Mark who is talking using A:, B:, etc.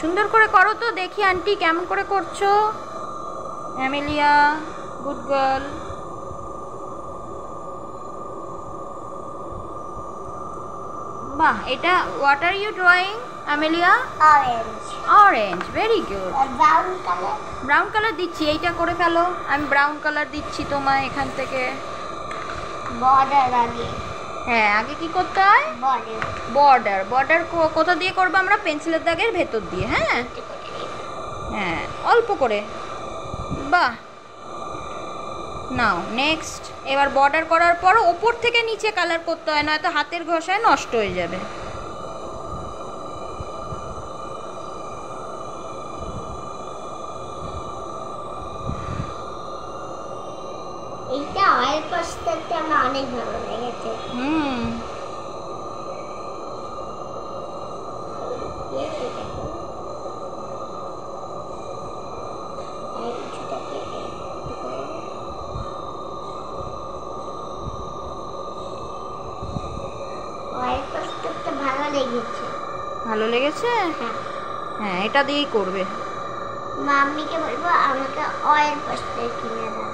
A: সুন্দর করে করো তো দেখি আন্টি কেমন করে করছো। Amelia, good girl. বাহ, এটা what are you drawing Amelia?
B: Orange.
A: Orange, very good.
B: Brown colour.
A: Brown colour দিচ্ছি, এইটা করে ফেলো। আমি ব্রাউন কালার দিচ্ছি তোমায় এখান থেকে।
B: বর্ডার আগে।
A: হ্যাঁ, আগে কি করতে হয়?
B: বর্ডার।
A: বর্ডার। বর্ডার কোথা দিয়ে করবো আমরা? পেন্সিলের দাগের ভেতর দিয়ে। হ্যাঁ হ্যাঁ, অল্প করে। বাহ, নাও নেক্সট। এবার বর্ডার করার পর ওপর থেকে নিচে কালার করতে হয়, নয়তো হাতের ঘষায় নষ্ট হয়ে যাবে।
B: এইটা অয়েল পাস্তাটা আমার অনেক ভালো লেগেছে। অয়েল পাস্তাটা ভালো লেগেছে।
A: ভালো লেগেছে?
B: হ্যাঁ।
A: হ্যাঁ, এটা দিয়েই করবে।
B: মাম্মিকে বলবো আমাকে অয়েল পাস্তা কিনে দাও।